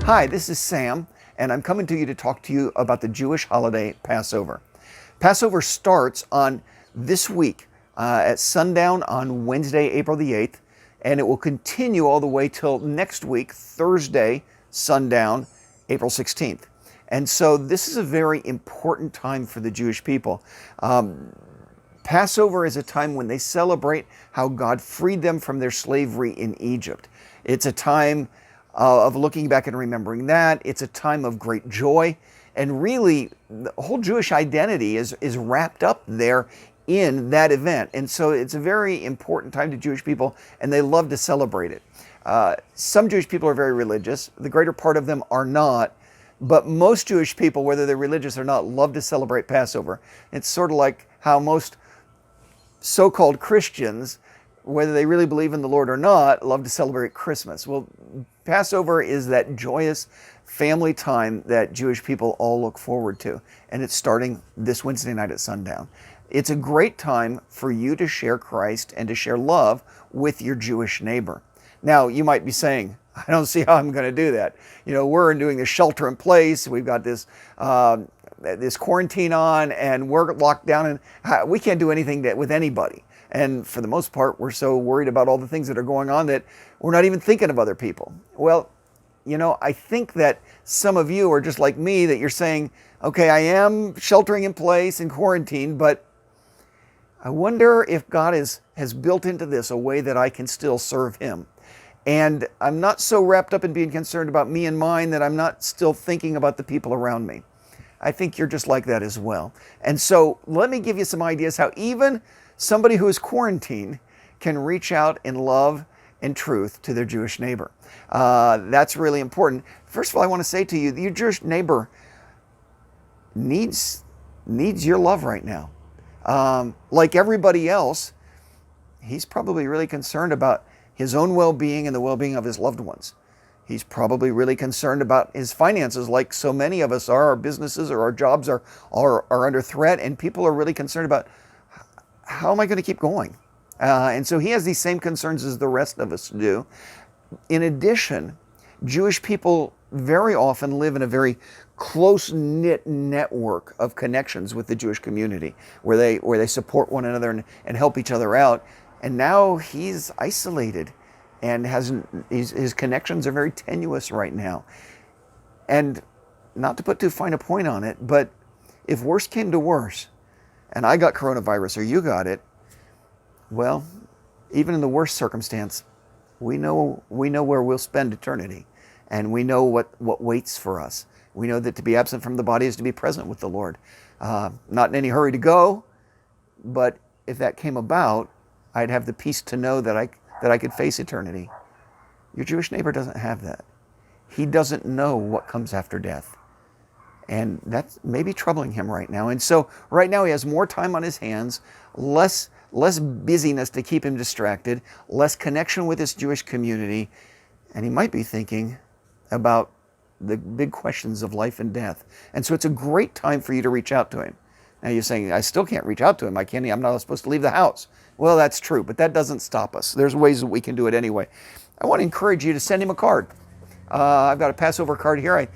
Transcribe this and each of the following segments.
Hi, this is Sam, and I'm coming to you to talk to you about the Jewish holiday Passover. Passover starts on this week at sundown on Wednesday, April the 8th, and it will continue all the way till next week, Thursday, sundown, April 16th. And so this is a very important time for the Jewish people. Passover is a time when they celebrate how God freed them from their slavery in Egypt. It's a time of looking back and remembering that. It's a time of great joy. And really, the whole Jewish identity is wrapped up there in that event. And so it's a very important time to Jewish people, and they love to celebrate it. Some Jewish people are very religious. The greater part of them are not. But most Jewish people, whether they're religious or not, love to celebrate Passover. It's sort of like how most so-called Christians, whether they really believe in the Lord or not, love to celebrate Christmas. Well, Passover is that joyous family time that Jewish people all look forward to. And it's starting this Wednesday night at sundown. It's a great time for you to share Christ and to share love with your Jewish neighbor. Now, you might be saying, I don't see how I'm going to do that. You know, we're doing this shelter in place. We've got this this quarantine on, and we're locked down, and we can't do anything with anybody. And for the most part, we're so worried about all the things that are going on that we're not even thinking of other people. Well, you know, I think that some of you are just like me, that you're saying, okay, I am sheltering in place and quarantine, but I wonder if God has built into this a way that I can still serve Him. And I'm not so wrapped up in being concerned about me and mine that I'm not still thinking about the people around me. I think you're just like that as well. And so let me give you some ideas how even somebody who is quarantined can reach out in love and truth to their Jewish neighbor. That's really important. First of all, I want to say to you, your Jewish neighbor needs your love right now. Like everybody else, he's probably really concerned about his own well-being and the well-being of his loved ones. He's probably really concerned about his finances, like so many of us are. Our businesses or our jobs are under threat, and people are really concerned about, how am I going to keep going? And so he has these same concerns as the rest of us do. In addition, Jewish people very often live in a very close-knit network of connections with the Jewish community, where they support one another and help each other out. And now he's isolated, and his connections are very tenuous right now. And not to put too fine a point on it, but if worse came to worse, and I got coronavirus or you got it, well, even in the worst circumstance, we know where we'll spend eternity, and we know what waits for us. We know that to be absent from the body is to be present with the Lord. Not in any hurry to go, but if that came about, I'd have the peace to know that I could face eternity. Your Jewish neighbor doesn't have that. He doesn't know what comes after death. And that's maybe troubling him right now. And so right now he has more time on his hands, less busyness to keep him distracted, less connection with his Jewish community, and he might be thinking about the big questions of life and death. And so it's a great time for you to reach out to him. Now you're saying, I still can't reach out to him. I'm not supposed to leave the house. Well, that's true, but that doesn't stop us. There's ways that we can do it anyway. I want to encourage you to send him a card. I've got a Passover card here.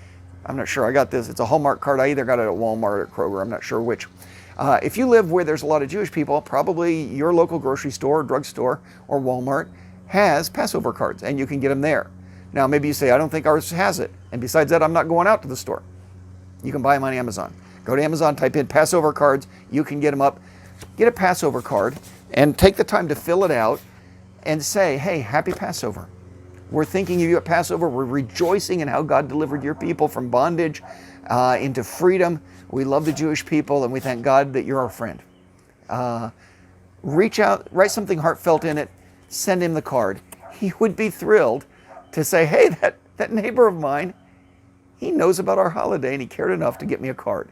I'm not sure I got this. It's a Hallmark card. I either got it at Walmart or Kroger. I'm not sure which. If you live where there's a lot of Jewish people, probably your local grocery store, drugstore, or Walmart has Passover cards, and you can get them there. Now, maybe you say, I don't think ours has it. And besides that, I'm not going out to the store. You can buy them on Amazon. Go to Amazon, type in Passover cards. You can get them up. Get a Passover card and take the time to fill it out and say, hey, happy Passover. We're thinking of you at Passover. We're rejoicing in how God delivered your people from bondage into freedom. We love the Jewish people, and we thank God that you're our friend. Reach out, write something heartfelt in it, send him the card. He would be thrilled to say, hey, that neighbor of mine, he knows about our holiday, and he cared enough to get me a card.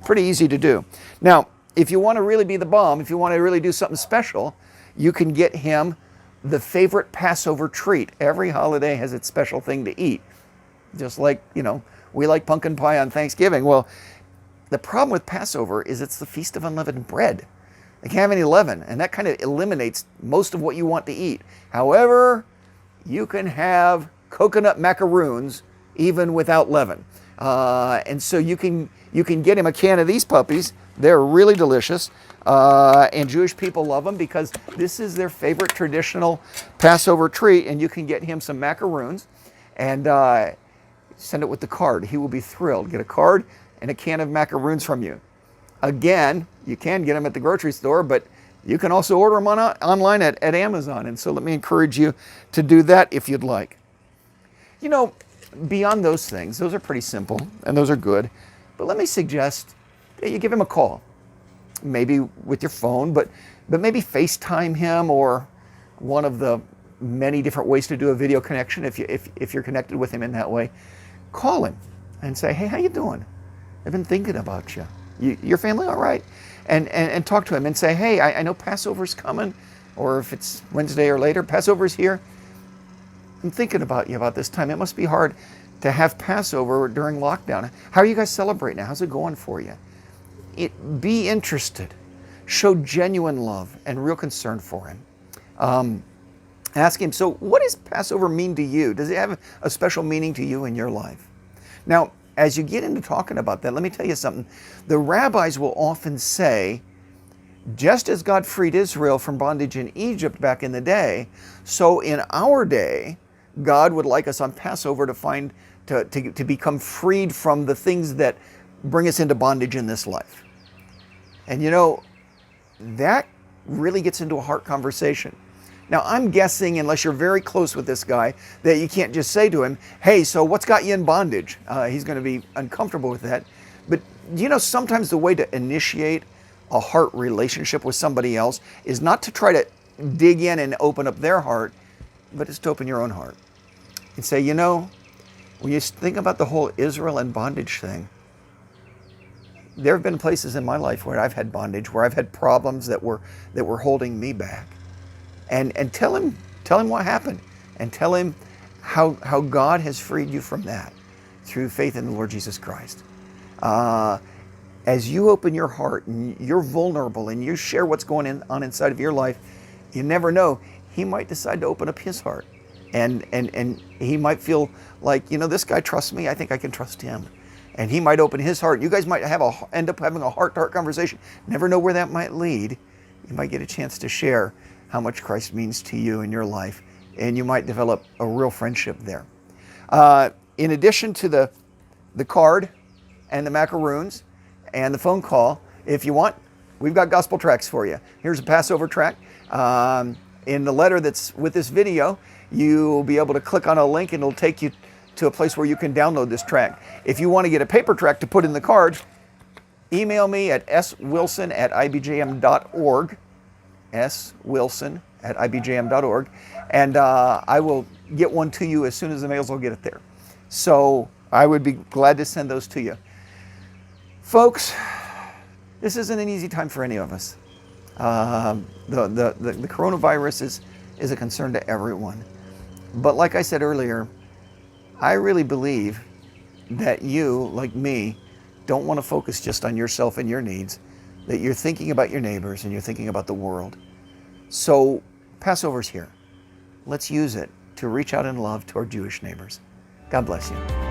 Pretty easy to do. Now, if you want to really be the bomb, if you want to really do something special, you can get him the favorite Passover treat. Every holiday has its special thing to eat. Just like, we like pumpkin pie on Thanksgiving. Well, the problem with Passover is it's the Feast of Unleavened Bread. They can't have any leaven, and that kind of eliminates most of what you want to eat. However, you can have coconut macaroons even without leaven. And so you can get him a can of these puppies. They're really delicious. And Jewish people love them because this is their favorite traditional Passover treat. And you can get him some macaroons and send it with the card. He will be thrilled. Get a card and a can of macaroons from you. Again, you can get them at the grocery store, but you can also order them online at Amazon. And so let me encourage you to do that if you'd like. You know, beyond those things, those are pretty simple and those are good. But let me suggest that you give him a call. Maybe with your phone, but maybe FaceTime him, or one of the many different ways to do a video connection if you're connected with him in that way. Call him and say, hey, how you doing? I've been thinking about you. Your family all right? And talk to him and say, hey, I know Passover's coming, or if it's Wednesday or later, Passover's here. I'm thinking about you about this time. It must be hard to have Passover during lockdown. How are you guys celebrating now? How's it going for you? Be interested. Show genuine love and real concern for him. Ask him, so what does Passover mean to you? Does it have a special meaning to you in your life? Now, as you get into talking about that, let me tell you something. The rabbis will often say, just as God freed Israel from bondage in Egypt back in the day, so in our day, God would like us on Passover to become freed from the things that bring us into bondage in this life. And you know, that really gets into a heart conversation. Now, I'm guessing, unless you're very close with this guy, that you can't just say to him, hey, so what's got you in bondage? He's going to be uncomfortable with that. But you know, sometimes the way to initiate a heart relationship with somebody else is not to try to dig in and open up their heart, but it's to open your own heart and say, you know, when you think about the whole Israel and bondage thing, there have been places in my life where I've had bondage, where I've had problems that were holding me back. And tell him what happened, and tell him how God has freed you from that through faith in the Lord Jesus Christ. As you open your heart and you're vulnerable and you share what's going on inside of your life, you never know, he might decide to open up his heart, and he might feel like, you know, this guy trusts me, I think I can trust him. And he might open his heart. You guys might end up having a heart-to-heart conversation. Never know where that might lead. You might get a chance to share how much Christ means to you in your life, and you might develop a real friendship there. In addition to the card and the macaroons and the phone call, if you want, we've got gospel tracts for you. Here's a Passover tract. In the letter that's with this video, you'll be able to click on a link and it'll take you to a place where you can download this tract. If you want to get a paper tract to put in the card, email me at swilson@ibjm.org, swilson@ibjm.org, and I will get one to you as soon as the mails will get it there. So I would be glad to send those to you. Folks, this isn't an easy time for any of us. The coronavirus is a concern to everyone. But like I said earlier, I really believe that you, like me, don't want to focus just on yourself and your needs, that you're thinking about your neighbors and you're thinking about the world. So Passover's here. Let's use it to reach out in love to our Jewish neighbors. God bless you.